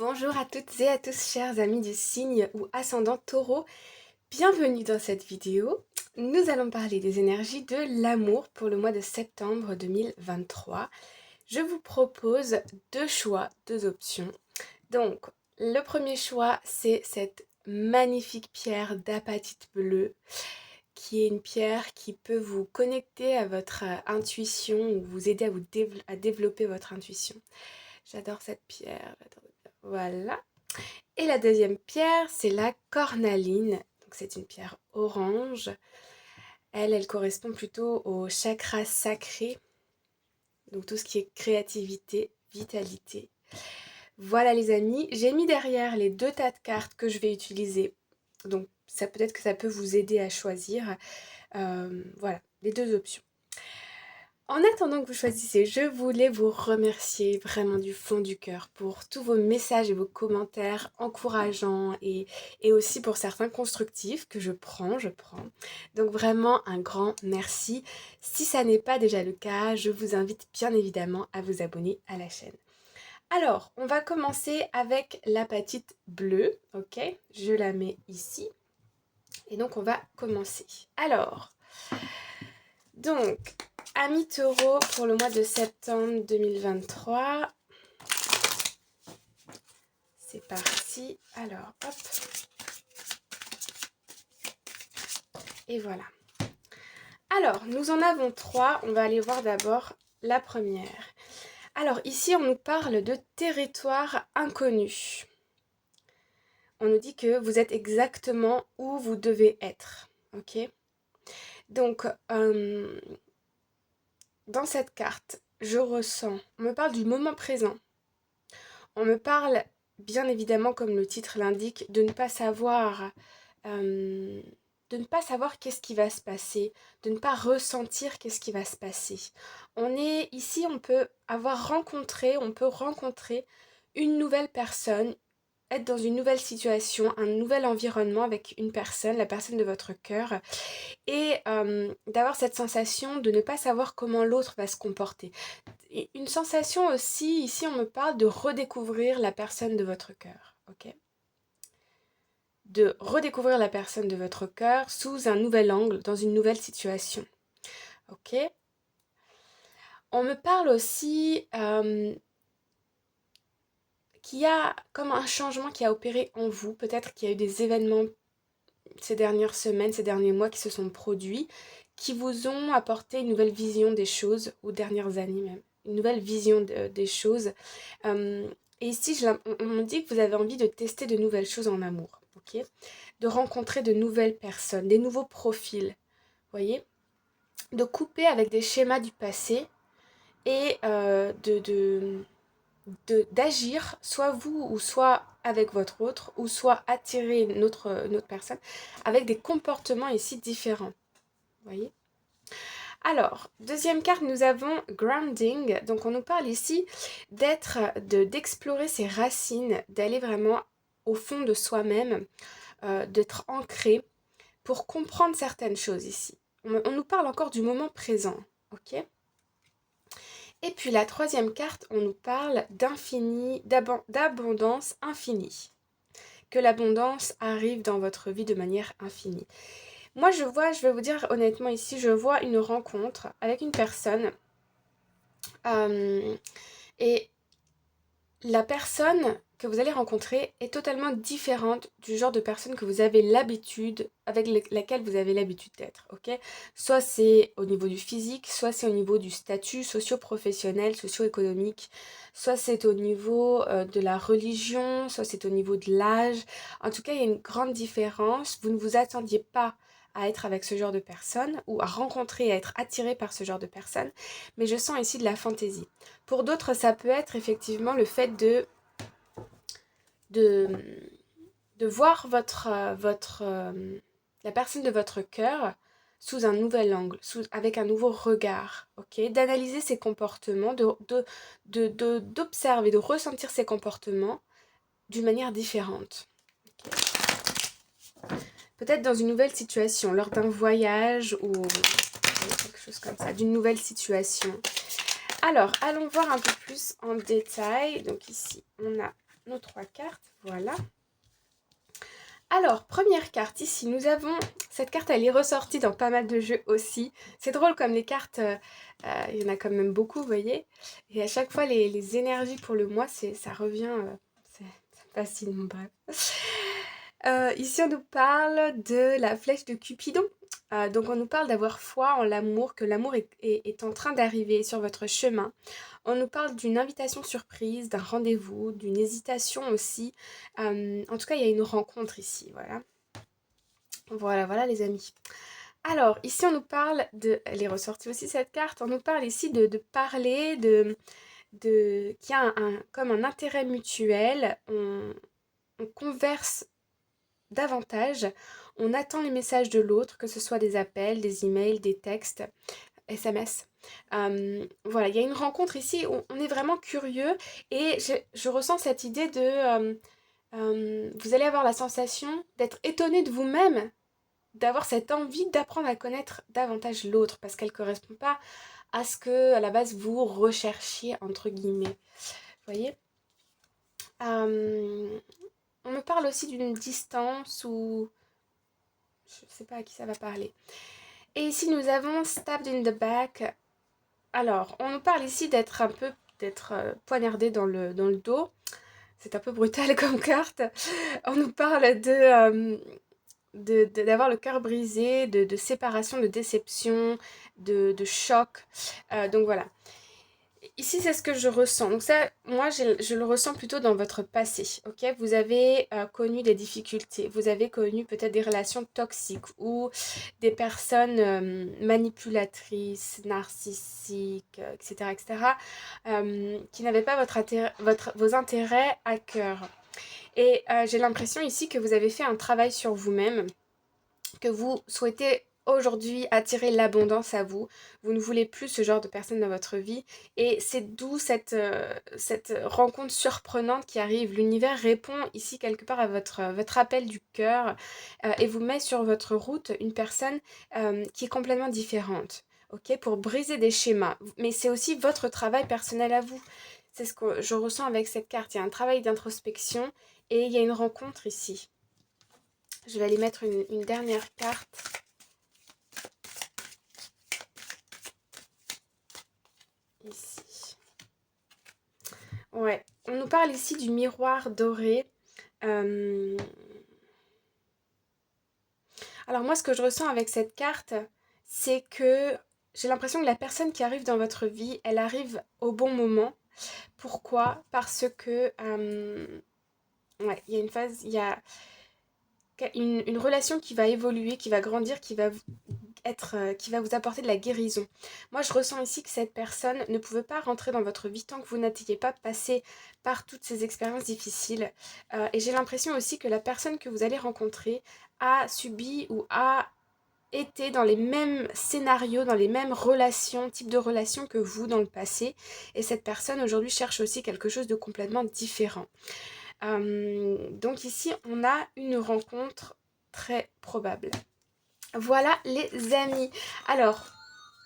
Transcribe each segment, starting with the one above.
Bonjour à toutes et à tous, chers amis du signe ou ascendant taureau. Bienvenue dans cette vidéo. Nous allons parler des énergies de l'amour pour le mois de septembre 2023. Je vous propose deux choix, deux options. Donc, le premier choix, c'est cette magnifique pierre d'apatite bleue, qui est une pierre qui peut vous connecter à votre intuition ou vous aider à développer votre intuition. J'adore cette pierre. Voilà. Et la deuxième pierre, c'est la cornaline. Donc c'est une pierre orange. Elle correspond plutôt au chakra sacré. Donc tout ce qui est créativité, vitalité. Voilà les amis, j'ai mis derrière les deux tas de cartes que je vais utiliser. Donc ça peut-être que ça peut vous aider à choisir. Voilà, les deux options. En attendant que vous choisissez, je voulais vous remercier vraiment du fond du cœur pour tous vos messages et vos commentaires encourageants et aussi pour certains constructifs que je prends. Donc vraiment un grand merci. Si ça n'est pas déjà le cas, je vous invite bien évidemment à vous abonner à la chaîne. Alors, on va commencer avec l'apatite bleue, ok? Je la mets ici. Et donc on va commencer. Alors, donc... Amis taureau pour le mois de septembre 2023. C'est parti. Alors, hop. Et voilà. Alors, nous en avons trois. On va aller voir d'abord la première. Alors, ici, on nous parle de territoire inconnu. On nous dit que vous êtes exactement où vous devez être. Ok? Donc, dans cette carte, je ressens, on me parle du moment présent. On me parle, bien évidemment, comme le titre l'indique, de ne pas savoir, qu'est-ce qui va se passer, de ne pas ressentir qu'est-ce qui va se passer. On est ici, on peut rencontrer une nouvelle personne, être dans une nouvelle situation, un nouvel environnement avec une personne, la personne de votre cœur, et d'avoir cette sensation de ne pas savoir comment l'autre va se comporter. Et une sensation aussi, ici on me parle de redécouvrir la personne de votre cœur, ok? De redécouvrir la personne de votre cœur sous un nouvel angle, dans une nouvelle situation, ok? On me parle aussi qu'il y a comme un changement qui a opéré en vous, peut-être qu'il y a eu des événements ces dernières semaines, ces derniers mois qui se sont produits, qui vous ont apporté une nouvelle vision des choses, ou dernières années même, une nouvelle vision des choses. Et ici, on me dit que vous avez envie de tester de nouvelles choses en amour, ok? De rencontrer de nouvelles personnes, des nouveaux profils, voyez? De couper avec des schémas du passé et d'agir, soit vous ou soit avec votre autre, ou soit attirer une autre personne, avec des comportements ici différents, voyez? Alors, deuxième carte, nous avons Grounding. Donc on nous parle ici d'explorer ses racines, d'aller vraiment au fond de soi-même, d'être ancré pour comprendre certaines choses ici. On nous parle encore du moment présent, ok? Et puis la troisième carte, on nous parle d'infini, d'abondance infinie. Que l'abondance arrive dans votre vie de manière infinie. Moi je vais vous dire honnêtement ici, je vois une rencontre avec une personne et la personne que vous allez rencontrer est totalement différente du genre de personne que vous avez l'habitude, avec laquelle vous avez l'habitude d'être, ok? Soit c'est au niveau du physique, soit c'est au niveau du statut socio-professionnel, socio-économique, soit c'est au niveau de la religion, soit c'est au niveau de l'âge. En tout cas, il y a une grande différence. Vous ne vous attendiez pas à être avec ce genre de personne ou à rencontrer et à être attiré par ce genre de personne, mais je sens ici de la fantaisie. Pour d'autres, ça peut être effectivement le fait de voir la personne de votre cœur sous un nouvel angle, avec un nouveau regard, ok? D'analyser ses comportements, d'observer, de ressentir ses comportements d'une manière différente. Okay. Peut-être dans une nouvelle situation, lors d'un voyage ou quelque chose comme ça, d'une nouvelle situation. Alors, allons voir un peu plus en détail. Donc ici, on a nos 3 cartes. Voilà. Alors, première carte, ici, nous avons... Cette carte, elle est ressortie dans pas mal de jeux aussi. C'est drôle comme les cartes, il y en a quand même beaucoup, vous voyez. Et à chaque fois, les énergies pour le mois, ça revient... ça me fascine, bref. Ici, on nous parle de la flèche de Cupidon. Donc, on nous parle d'avoir foi en l'amour, que l'amour est en train d'arriver sur votre chemin. On nous parle d'une invitation surprise, d'un rendez-vous, d'une hésitation aussi. En tout cas, il y a une rencontre ici, voilà. Voilà les amis. Alors, ici, on nous parle de... Elle est ressortie aussi, cette carte. On nous parle ici de parler, qu'il y a comme un intérêt mutuel. On converse davantage. On attend les messages de l'autre, que ce soit des appels, des emails, des textes, SMS. Voilà, il y a une rencontre ici où on est vraiment curieux et je ressens cette idée de... vous allez avoir la sensation d'être étonné de vous-même, d'avoir cette envie d'apprendre à connaître davantage l'autre parce qu'elle ne correspond pas à ce que, à la base, vous recherchiez, entre guillemets. Vous voyez. On me parle aussi d'une distance ou... Je ne sais pas à qui ça va parler. Et ici, nous avons Stabbed in the back. Alors, on nous parle ici d'être poignardé dans le dos. C'est un peu brutal comme carte. On nous parle d'avoir le cœur brisé, de séparation, de déception, de choc. Donc voilà. Ici, c'est ce que je ressens. Donc ça, moi, je le ressens plutôt dans votre passé, ok? Vous avez connu des difficultés, vous avez connu peut-être des relations toxiques ou des personnes manipulatrices, narcissiques, etc., etc., qui n'avaient pas vos intérêts à cœur. Et j'ai l'impression ici que vous avez fait un travail sur vous-même, que vous souhaitez aujourd'hui attirer l'abondance à vous. Vous ne voulez plus ce genre de personne dans votre vie. Et c'est d'où cette rencontre surprenante qui arrive. L'univers répond ici quelque part à votre appel du cœur et vous met sur votre route une personne qui est complètement différente. Ok, pour briser des schémas. Mais c'est aussi votre travail personnel à vous. C'est ce que je ressens avec cette carte. Il y a un travail d'introspection et il y a une rencontre ici. Je vais aller mettre une dernière carte. Ici. Ouais, on nous parle ici du miroir doré. Alors moi, ce que je ressens avec cette carte, c'est que j'ai l'impression que la personne qui arrive dans votre vie, elle arrive au bon moment. Pourquoi? Parce que ouais, il y a une phase, il y a une relation qui va évoluer, qui va grandir, qui va qui va vous apporter de la guérison. Moi, je ressens ici que cette personne ne pouvait pas rentrer dans votre vie tant que vous n'étiez pas passé par toutes ces expériences difficiles. Et j'ai l'impression aussi que la personne que vous allez rencontrer a subi ou a été dans les mêmes scénarios, dans les mêmes relations, types de relations que vous dans le passé. Et cette personne aujourd'hui cherche aussi quelque chose de complètement différent. Donc ici, on a une rencontre très probable. Voilà les amis. Alors,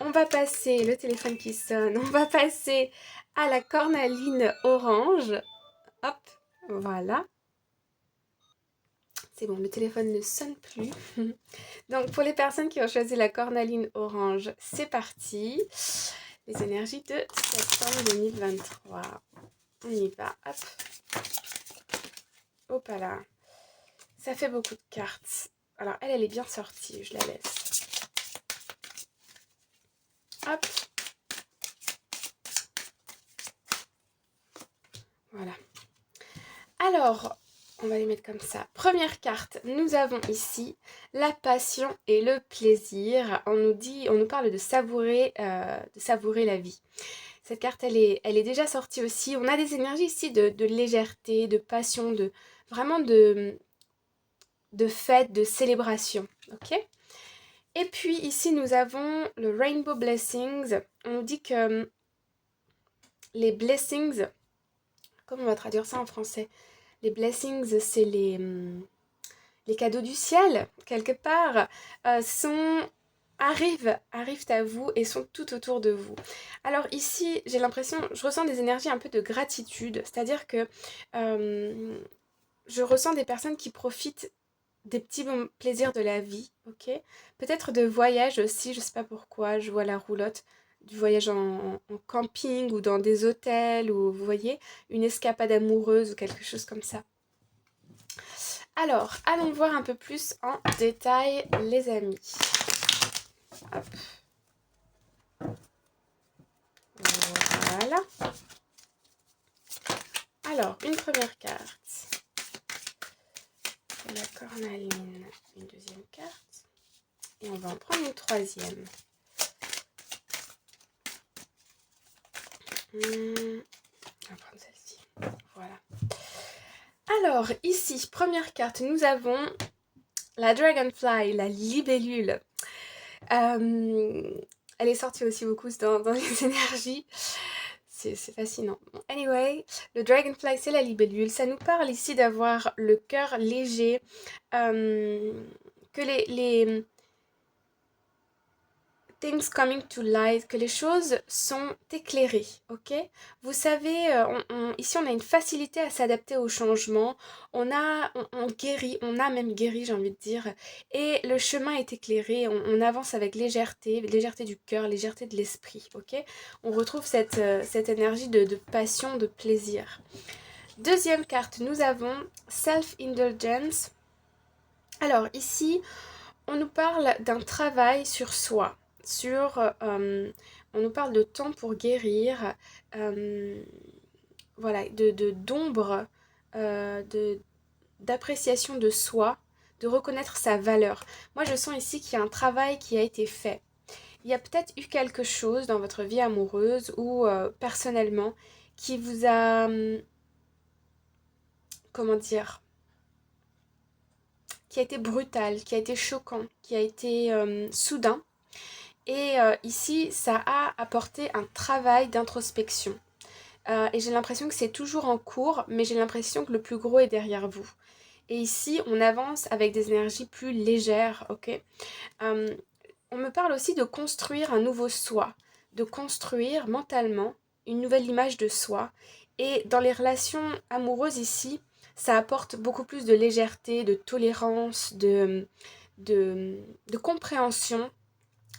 on va passer, le téléphone qui sonne, on va passer à la cornaline orange. Hop, voilà. C'est bon, le téléphone ne sonne plus. Donc, pour les personnes qui ont choisi la cornaline orange, c'est parti. Les énergies de septembre 2023. On y va, hop. Hop là. Ça fait beaucoup de cartes. Alors, elle est bien sortie, je la laisse. Hop. Voilà. Alors, on va les mettre comme ça. Première carte, nous avons ici la passion et le plaisir. On nous parle de savourer la vie. Cette carte, elle est déjà sortie aussi. On a des énergies ici de légèreté, de passion, vraiment de fête, de célébration. Ok ? Et puis ici, nous avons le Rainbow Blessings. On nous dit que les blessings, comment on va traduire ça en français ? Les blessings, c'est les cadeaux du ciel, quelque part, sont arrivent à vous et sont tout autour de vous. Alors ici, j'ai l'impression, je ressens des énergies un peu de gratitude, c'est-à-dire que je ressens des personnes qui profitent des petits plaisirs de la vie, ok? Peut-être de voyage aussi, je sais pas pourquoi, je vois la roulotte du voyage en camping ou dans des hôtels ou vous voyez, une escapade amoureuse ou quelque chose comme ça. Alors, allons voir un peu plus en détail les amis. Hop. Voilà. Alors, une première carte. La cornaline, une deuxième carte. Et on va en prendre une troisième. On va prendre celle-ci. Voilà. Alors, ici, première carte, nous avons la Dragonfly, la libellule. Elle est sortie aussi beaucoup dans les énergies. C'est fascinant. Anyway, le Dragonfly, c'est la libellule. Ça nous parle ici d'avoir le cœur léger, que les things coming to light, que les choses sont éclairées, ok? Vous savez, ici on a une facilité à s'adapter au changement, on guérit, on a même guéri, j'ai envie de dire, et le chemin est éclairé, on avance avec légèreté, légèreté du cœur, légèreté de l'esprit, ok? On retrouve cette énergie de passion, de plaisir. Deuxième carte, nous avons Self-Indulgence. Alors ici, on nous parle d'un travail sur soi, on nous parle de temps pour guérir, voilà, d'ombre, d'appréciation de soi, de reconnaître sa valeur. Moi, je sens ici qu'il y a un travail qui a été fait. Il y a peut-être eu quelque chose dans votre vie amoureuse ou personnellement qui vous a, comment dire, qui a été brutal, qui a été choquant, qui a été soudain. Et ici, ça a apporté un travail d'introspection. Et j'ai l'impression que c'est toujours en cours, mais j'ai l'impression que le plus gros est derrière vous. Et ici, on avance avec des énergies plus légères, ok? On me parle aussi de construire un nouveau soi, de construire mentalement une nouvelle image de soi. Et dans les relations amoureuses ici, ça apporte beaucoup plus de légèreté, de tolérance, de compréhension.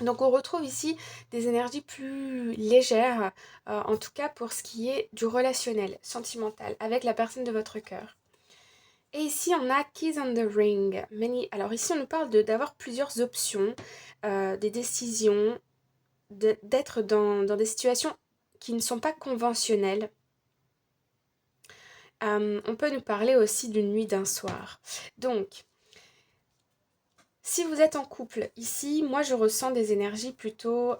Donc on retrouve ici des énergies plus légères, en tout cas pour ce qui est du relationnel, sentimental, avec la personne de votre cœur. Et ici on a Keys on the Ring. Alors ici on nous parle d'avoir plusieurs options, des décisions, d'être dans des situations qui ne sont pas conventionnelles. On peut nous parler aussi d'une nuit, d'un soir. Donc, si vous êtes en couple, ici, moi je ressens des énergies plutôt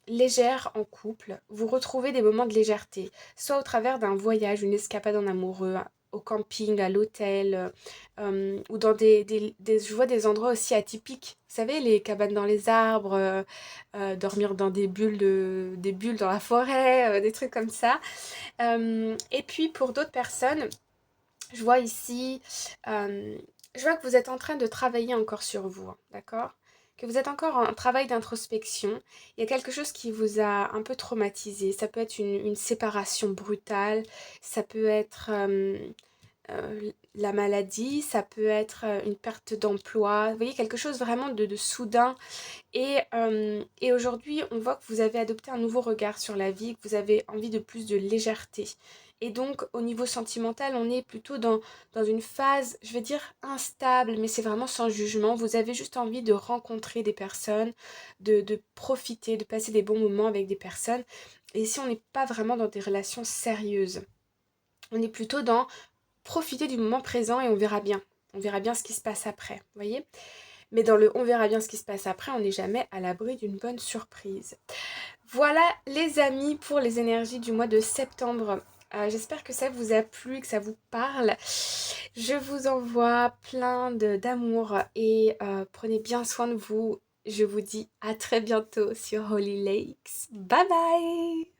légères en couple. Vous retrouvez des moments de légèreté, soit au travers d'un voyage, une escapade en amoureux, au camping, à l'hôtel, ou dans je vois des endroits aussi atypiques. Vous savez, les cabanes dans les arbres, dormir dans des bulles dans la forêt, des trucs comme ça. Et puis pour d'autres personnes, je vois ici, je vois que vous êtes en train de travailler encore sur vous, hein, d'accord? Que vous êtes encore en travail d'introspection. Il y a quelque chose qui vous a un peu traumatisé. Ça peut être une séparation brutale, ça peut être la maladie, ça peut être une perte d'emploi. Vous voyez, quelque chose vraiment de soudain. Et aujourd'hui, on voit que vous avez adopté un nouveau regard sur la vie, que vous avez envie de plus de légèreté. Et donc, au niveau sentimental, on est plutôt dans une phase, je vais dire, instable, mais c'est vraiment sans jugement. Vous avez juste envie de rencontrer des personnes, de profiter, de passer des bons moments avec des personnes. Et ici, on n'est pas vraiment dans des relations sérieuses. On est plutôt dans profiter du moment présent et on verra bien. On verra bien ce qui se passe après, vous voyez? Mais dans le on verra bien ce qui se passe après, on n'est jamais à l'abri d'une bonne surprise. Voilà les amis pour les énergies du mois de septembre. J'espère que ça vous a plu, que ça vous parle. Je vous envoie plein d'amour et prenez bien soin de vous. Je vous dis à très bientôt sur Holy Lakes. Bye bye!